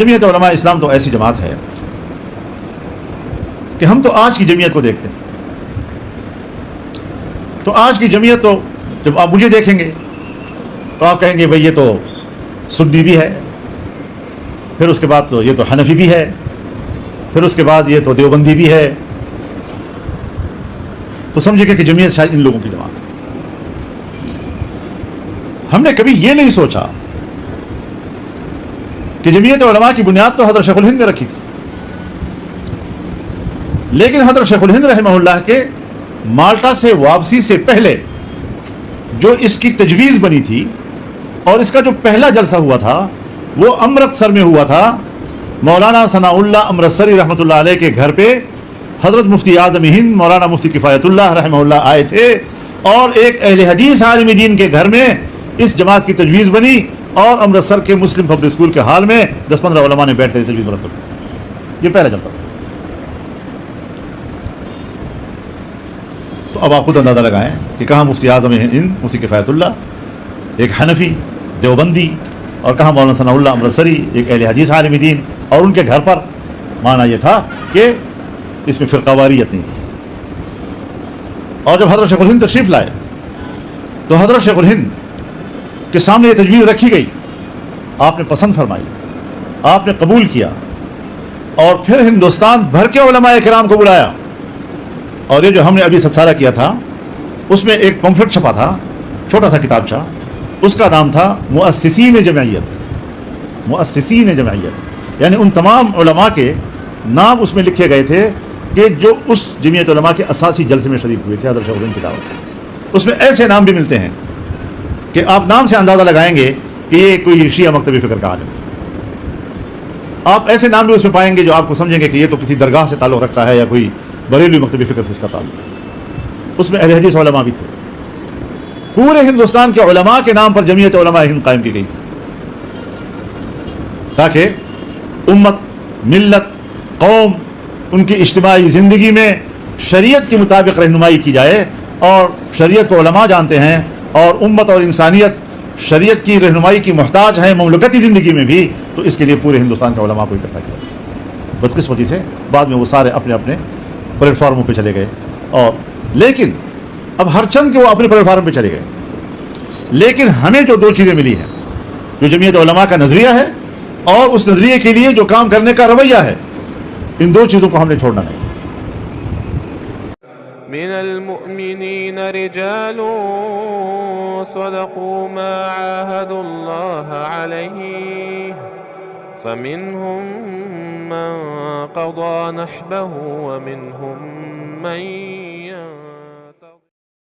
جمعیت علماء اسلام تو ایسی جماعت ہے کہ ہم تو آج کی جمعیت کو دیکھتے ہیں. تو آج کی جمعیت تو جب آپ مجھے دیکھیں گے تو آپ کہیں گے بھئی یہ تو سنی بھی ہے، پھر اس کے بعد تو یہ تو حنفی بھی ہے، پھر اس کے بعد یہ تو دیوبندی بھی ہے. تو سمجھے کہ جمعیت شاید ان لوگوں کی جماعت ہے. ہم نے کبھی یہ نہیں سوچا کہ جمعیت علماء کی بنیاد تو حضرت شیخ الہند نے رکھی تھی، لیکن حضرت شیخ الہند رحمہ اللہ کے مالٹا سے واپسی سے پہلے جو اس کی تجویز بنی تھی اور اس کا جو پہلا جلسہ ہوا تھا وہ امرتسر میں ہوا تھا. مولانا ثناء اللہ امرتسری رحمۃ اللہ علیہ کے گھر پہ حضرت مفتی اعظم ہند مولانا مفتی کفایت اللہ رحمہ اللہ آئے تھے، اور ایک اہل حدیث عالم دین کے گھر میں اس جماعت کی تجویز بنی، اور امرتسر کے مسلم پبلک اسکول کے ہال میں 10-15 علماء نے بیٹھ کر تجویز مرتب کی. یہ پہلا جلسہ. تو اب آپ خود اندازہ لگائیں کہ کہاں مفتی اعظم ہند مفتی کفایت اللہ ایک حنفی دیوبندی، اور کہاں مولانا ثناء اللہ امرتسری ایک اہل حدیث عالم دین، اور ان کے گھر پر مانا یہ تھا کہ اس میں فرقہ واریت نہیں تھی. اور جب حضرت شیخ الہند تشریف لائے تو حضرت شیخ الہند کے سامنے یہ تجویز رکھی گئی، آپ نے پسند فرمائی، آپ نے قبول کیا، اور پھر ہندوستان بھر کے علماء کرام کو بلایا. اور یہ جو ہم نے ابھی 7 سالہ کیا تھا اس میں ایک پمفلٹ چھپا تھا، چھوٹا تھا کتابچہ، اس کا نام تھا مؤسسین جمعیت. مؤسسین جمعیت یعنی ان تمام علماء کے نام اس میں لکھے گئے تھے کہ جو اس جمعیت علماء کے اساسی جلسے میں شریک ہوئے تھے حضرت شیخ الہند کی دعوت. اس میں ایسے نام بھی ملتے ہیں کہ آپ نام سے اندازہ لگائیں گے کہ یہ کوئی شیعہ مکتبی فکر کا عالم ہے. آپ ایسے نام بھی اس میں پائیں گے جو آپ کو سمجھیں گے کہ یہ تو کسی درگاہ سے تعلق رکھتا ہے یا کوئی بریلوی مکتبی فکر سے اس کا تعلق ہے. اس میں اہل حدیث علماء بھی تھے. پورے ہندوستان کے علماء کے نام پر جمعیت علماء ہند قائم کی گئی تھی تاکہ امت، ملت، قوم، ان کی اجتماعی زندگی میں شریعت کے مطابق رہنمائی کی جائے. اور شریعت کو علماء جانتے ہیں، اور امت اور انسانیت شریعت کی رہنمائی کی محتاج ہے مملکتی زندگی میں بھی، تو اس کے لیے پورے ہندوستان کے علماء کو اکٹھا کیا. بدقسمتی سے بعد میں وہ سارے اپنے اپنے پلیٹ فارموں پہ چلے گئے، اور لیکن اب ہر چند کے وہ اپنے پلیٹ فارم پہ چلے گئے. لیکن ہمیں جو 2 چیزیں ملی ہیں، جو جمعیت علماء کا نظریہ ہے اور اس نظریے کے لیے جو کام کرنے کا رویہ ہے، ان 2 چیزوں کو ہم نے چھوڑنا نہیں. من المؤمنين رجال صدقوا ما عاهدوا الله عليه فمنهم من قضى نحبه ومنهم من